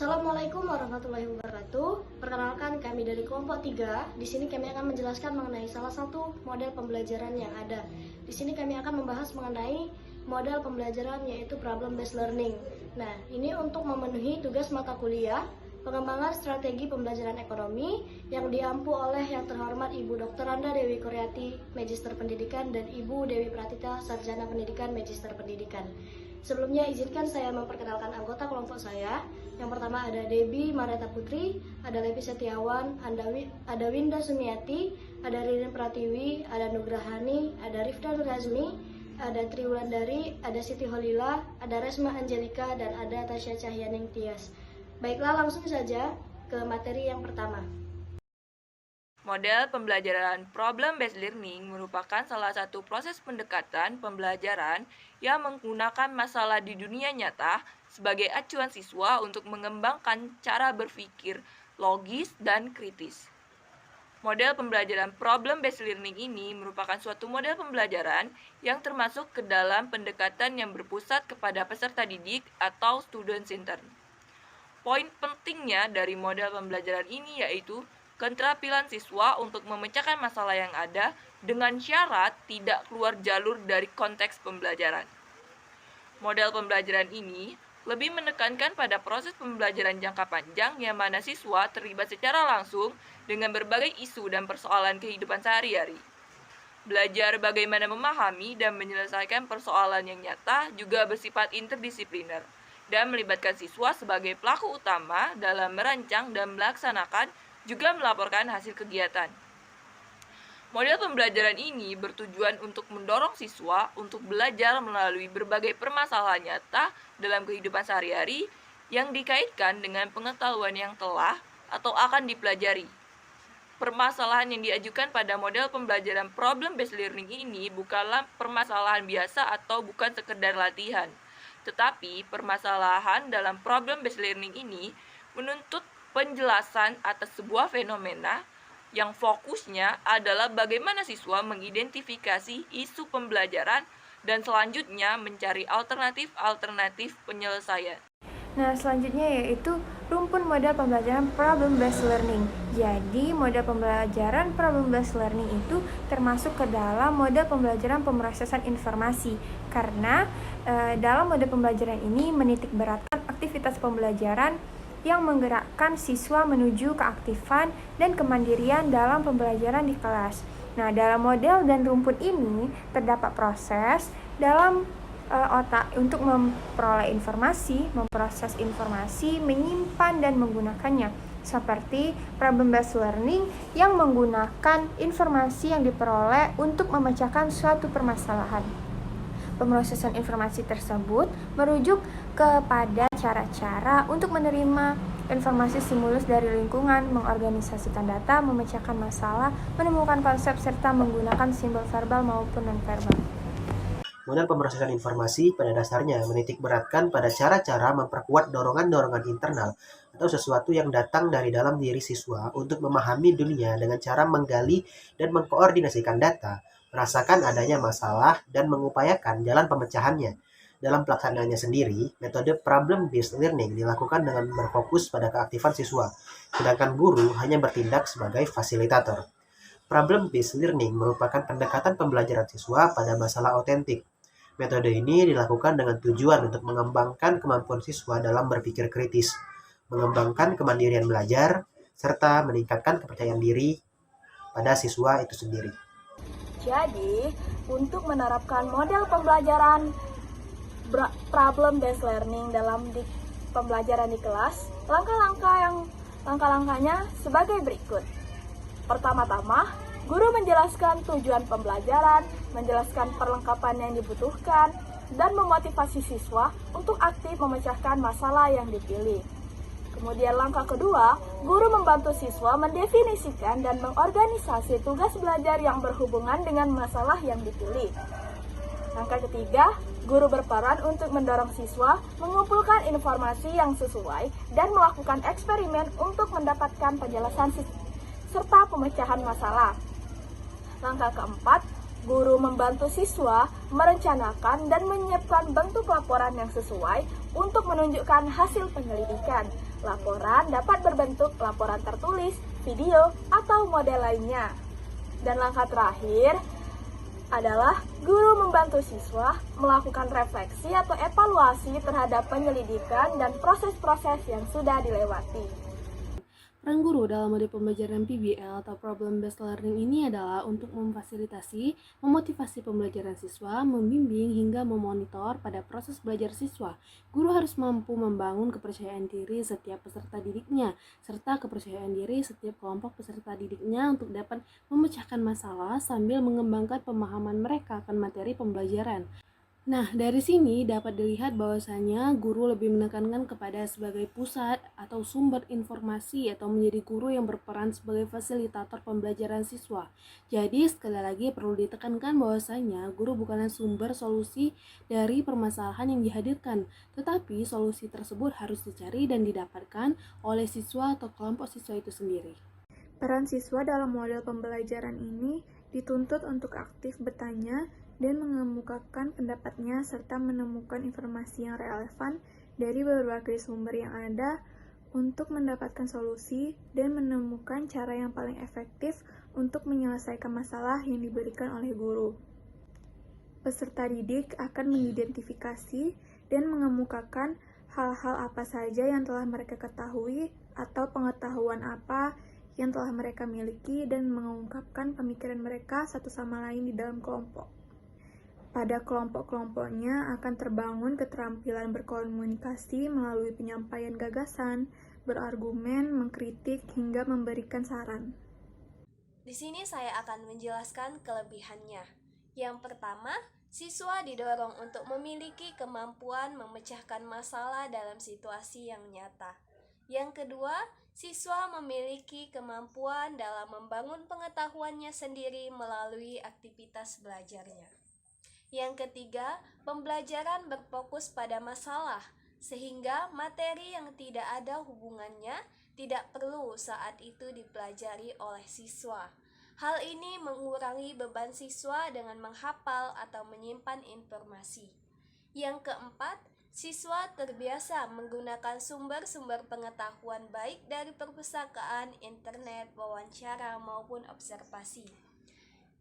Assalamualaikum warahmatullahi wabarakatuh. Perkenalkan, kami dari kelompok 3. Di sini kami akan menjelaskan mengenai salah satu model pembelajaran yang ada. Di sini kami akan membahas mengenai model pembelajaran yaitu problem based learning. Nah, ini untuk memenuhi tugas mata kuliah pengembangan strategi pembelajaran ekonomi yang diampu oleh yang terhormat Ibu Dr. Randa Dewi Kuryati, Magister Pendidikan, dan Ibu Dewi Pratita, Sarjana Pendidikan, Magister Pendidikan. Sebelumnya izinkan saya memperkenalkan anggota kelompok saya. Yang pertama ada Debbie Mareta Putri, ada Levi Setiawan, ada Winda Sumiati, ada Ririn Pratiwi, ada Nugrahani, ada Rifda Nurazmi, ada Triwulandari, ada Siti Holila, ada Resma Angelika, dan ada Tasya Cahyaning Tias. Baiklah, langsung saja ke materi yang pertama. Model pembelajaran problem-based learning merupakan salah satu proses pendekatan pembelajaran yang menggunakan masalah di dunia nyata sebagai acuan siswa untuk mengembangkan cara berpikir logis dan kritis. Model pembelajaran problem-based learning ini merupakan suatu model pembelajaran yang termasuk ke dalam pendekatan yang berpusat kepada peserta didik atau student center. Poin pentingnya dari model pembelajaran ini yaitu keterampilan siswa untuk memecahkan masalah yang ada dengan syarat tidak keluar jalur dari konteks pembelajaran. Model pembelajaran ini lebih menekankan pada proses pembelajaran jangka panjang yang mana siswa terlibat secara langsung dengan berbagai isu dan persoalan kehidupan sehari-hari. Belajar bagaimana memahami dan menyelesaikan persoalan yang nyata juga bersifat interdisipliner dan melibatkan siswa sebagai pelaku utama dalam merancang dan melaksanakan juga melaporkan hasil kegiatan. Model pembelajaran ini bertujuan untuk mendorong siswa untuk belajar melalui berbagai permasalahan nyata dalam kehidupan sehari-hari yang dikaitkan dengan pengetahuan yang telah atau akan dipelajari. Permasalahan yang diajukan pada model pembelajaran problem-based learning ini bukanlah permasalahan biasa atau bukan sekedar latihan, tetapi permasalahan dalam problem-based learning ini menuntut penjelasan atas sebuah fenomena yang fokusnya adalah bagaimana siswa mengidentifikasi isu pembelajaran dan selanjutnya mencari alternatif penyelesaian. Nah, selanjutnya yaitu rumpun model pembelajaran problem-based learning. Jadi, model pembelajaran problem-based learning itu termasuk ke dalam model pembelajaran pemrosesan informasi. Karena dalam model pembelajaran ini menitik beratkan aktivitas pembelajaran yang menggerakkan siswa menuju keaktifan dan kemandirian dalam pembelajaran di kelas. Nah, dalam model dan rumpun ini terdapat proses dalam otak untuk memperoleh informasi, memproses informasi, menyimpan dan menggunakannya. Seperti problem-based learning yang menggunakan informasi yang diperoleh untuk memecahkan suatu permasalahan. Pemrosesan informasi tersebut merujuk kepada cara-cara untuk menerima informasi stimulus dari lingkungan, mengorganisasikan data, memecahkan masalah, menemukan konsep, serta menggunakan simbol verbal maupun non-verbal. Model pemrosesan informasi pada dasarnya menitik beratkan pada cara-cara memperkuat dorongan-dorongan internal atau sesuatu yang datang dari dalam diri siswa untuk memahami dunia dengan cara menggali dan mengkoordinasikan data, merasakan adanya masalah, dan mengupayakan jalan pemecahannya. Dalam pelaksanaannya sendiri, metode problem-based learning dilakukan dengan berfokus pada keaktifan siswa, sedangkan guru hanya bertindak sebagai fasilitator. Problem-based learning merupakan pendekatan pembelajaran siswa pada masalah otentik. Metode ini dilakukan dengan tujuan untuk mengembangkan kemampuan siswa dalam berpikir kritis, mengembangkan kemandirian belajar, serta meningkatkan kepercayaan diri pada siswa itu sendiri. Jadi, untuk menerapkan model pembelajaran problem-based learning dalam pembelajaran di kelas, langkah-langkahnya sebagai berikut. Pertama-tama, guru menjelaskan tujuan pembelajaran, menjelaskan perlengkapan yang dibutuhkan, dan memotivasi siswa untuk aktif memecahkan masalah yang dipilih. Kemudian langkah kedua, guru membantu siswa mendefinisikan dan mengorganisasi tugas belajar yang berhubungan dengan masalah yang dipilih. Langkah ketiga, guru berperan untuk mendorong siswa mengumpulkan informasi yang sesuai dan melakukan eksperimen untuk mendapatkan penjelasan serta pemecahan masalah. Langkah keempat, guru membantu siswa merencanakan dan menyiapkan bentuk laporan yang sesuai untuk menunjukkan hasil penyelidikan. Laporan dapat berbentuk laporan tertulis, video, atau model lainnya. Dan langkah terakhir adalah guru membantu siswa melakukan refleksi atau evaluasi terhadap penyelidikan dan proses-proses yang sudah dilewati. Peran guru dalam model pembelajaran PBL atau Problem Based Learning ini adalah untuk memfasilitasi, memotivasi pembelajaran siswa, membimbing hingga memonitor pada proses belajar siswa. Guru harus mampu membangun kepercayaan diri setiap peserta didiknya, serta kepercayaan diri setiap kelompok peserta didiknya untuk dapat memecahkan masalah sambil mengembangkan pemahaman mereka akan materi pembelajaran. Nah, dari sini dapat dilihat bahwasanya guru lebih menekankan kepada sebagai pusat atau sumber informasi atau menjadi guru yang berperan sebagai fasilitator pembelajaran siswa. Jadi, sekali lagi perlu ditekankan bahwasanya guru bukanlah sumber solusi dari permasalahan yang dihadirkan, tetapi solusi tersebut harus dicari dan didapatkan oleh siswa atau kelompok siswa itu sendiri. Peran siswa dalam model pembelajaran ini dituntut untuk aktif bertanya dan mengemukakan pendapatnya serta menemukan informasi yang relevan dari berbagai sumber yang ada untuk mendapatkan solusi dan menemukan cara yang paling efektif untuk menyelesaikan masalah yang diberikan oleh guru. Peserta didik akan mengidentifikasi dan mengemukakan hal-hal apa saja yang telah mereka ketahui atau pengetahuan apa yang telah mereka miliki dan mengungkapkan pemikiran mereka satu sama lain di dalam kelompok. Pada kelompok-kelompoknya akan terbangun keterampilan berkomunikasi melalui penyampaian gagasan, berargumen, mengkritik, hingga memberikan saran. Di sini saya akan menjelaskan kelebihannya. Yang pertama, siswa didorong untuk memiliki kemampuan memecahkan masalah dalam situasi yang nyata. Yang kedua, siswa memiliki kemampuan dalam membangun pengetahuannya sendiri melalui aktivitas belajarnya. Yang ketiga, pembelajaran berfokus pada masalah, sehingga materi yang tidak ada hubungannya tidak perlu saat itu dipelajari oleh siswa. Hal ini mengurangi beban siswa dengan menghafal atau menyimpan informasi. Yang keempat, siswa terbiasa menggunakan sumber-sumber pengetahuan baik dari perpustakaan, internet, wawancara, maupun observasi.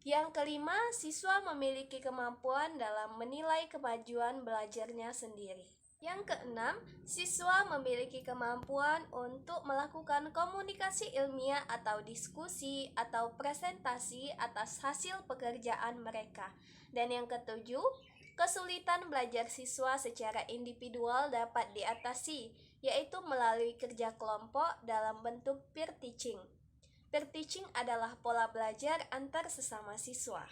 Yang kelima, siswa memiliki kemampuan dalam menilai kemajuan belajarnya sendiri. Yang keenam, siswa memiliki kemampuan untuk melakukan komunikasi ilmiah atau diskusi atau presentasi atas hasil pekerjaan mereka. Dan yang ketujuh, kesulitan belajar siswa secara individual dapat diatasi, yaitu melalui kerja kelompok dalam bentuk peer teaching. Peer teaching adalah pola belajar antar sesama siswa.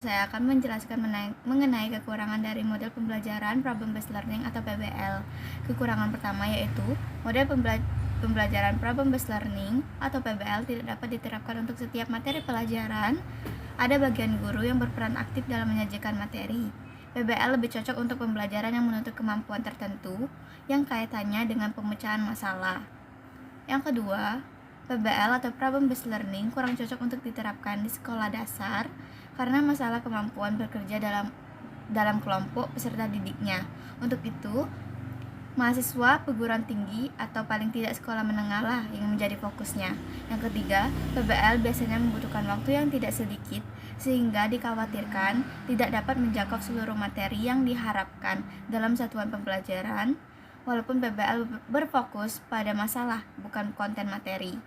Saya akan menjelaskan mengenai kekurangan dari model pembelajaran Problem Based Learning atau PBL. Kekurangan pertama yaitu model pembelajaran Problem Based Learning atau PBL tidak dapat diterapkan untuk setiap materi pelajaran. Ada bagian guru yang berperan aktif dalam menyajikan materi. PBL lebih cocok untuk pembelajaran yang menuntut kemampuan tertentu yang kaitannya dengan pemecahan masalah. Yang kedua, PBL atau Problem Based Learning kurang cocok untuk diterapkan di sekolah dasar karena masalah kemampuan bekerja dalam kelompok peserta didiknya. Untuk itu, mahasiswa perguruan tinggi atau paling tidak sekolah menengah lah yang menjadi fokusnya. Yang ketiga, PBL biasanya membutuhkan waktu yang tidak sedikit sehingga dikhawatirkan tidak dapat menjangkau seluruh materi yang diharapkan dalam satuan pembelajaran, walaupun PBL berfokus pada masalah bukan konten materi.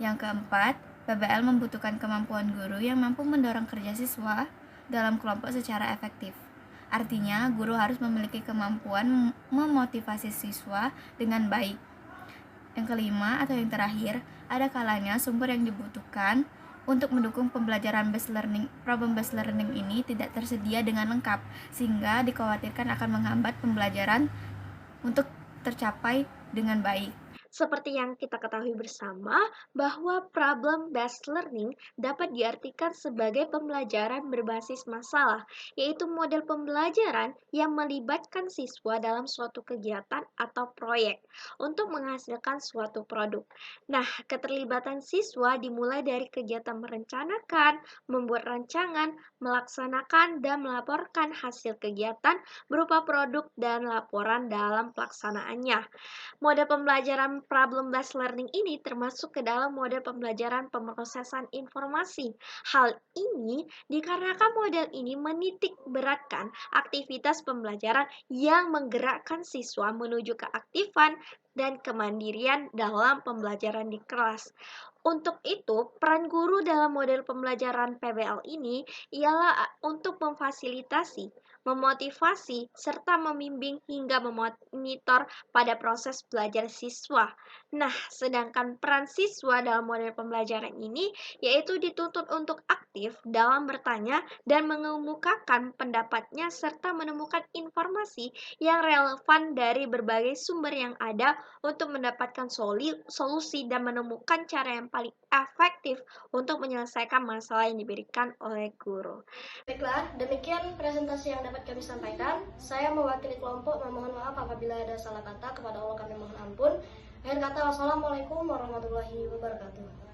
Yang keempat, PBL membutuhkan kemampuan guru yang mampu mendorong kerja siswa dalam kelompok secara efektif. Artinya, guru harus memiliki kemampuan memotivasi siswa dengan baik. Yang kelima atau yang terakhir, ada kalanya sumber yang dibutuhkan untuk mendukung pembelajaran problem based learning ini tidak tersedia dengan lengkap, sehingga dikhawatirkan akan menghambat pembelajaran untuk tercapai dengan baik. Seperti yang kita ketahui bersama, bahwa problem-based learning dapat diartikan sebagai pembelajaran berbasis masalah, yaitu model pembelajaran yang melibatkan siswa dalam suatu kegiatan atau proyek untuk menghasilkan suatu produk. Nah, keterlibatan siswa dimulai dari kegiatan merencanakan, membuat rancangan, melaksanakan, dan melaporkan hasil kegiatan berupa produk dan laporan dalam pelaksanaannya. Model pembelajaran problem-based learning ini termasuk ke dalam model pembelajaran pemrosesan informasi. Hal ini dikarenakan model ini menitik beratkan aktivitas pembelajaran yang menggerakkan siswa menuju keaktifan dan kemandirian dalam pembelajaran di kelas. Untuk itu, peran guru dalam model pembelajaran PBL ini ialah untuk memfasilitasi, memotivasi, serta membimbing hingga memonitor pada proses belajar siswa. Nah, sedangkan peran siswa dalam model pembelajaran ini yaitu dituntut untuk aktif dalam bertanya dan mengemukakan pendapatnya serta menemukan informasi yang relevan dari berbagai sumber yang ada untuk mendapatkan solusi dan menemukan cara yang paling efektif untuk menyelesaikan masalah yang diberikan oleh guru. Baiklah, demikian presentasi yang dapat kami sampaikan. Saya mewakili kelompok memohon maaf apabila ada salah kata, kepada Allah kami mohon ampun. Akhir kata, wassalamualaikum warahmatullahi wabarakatuh.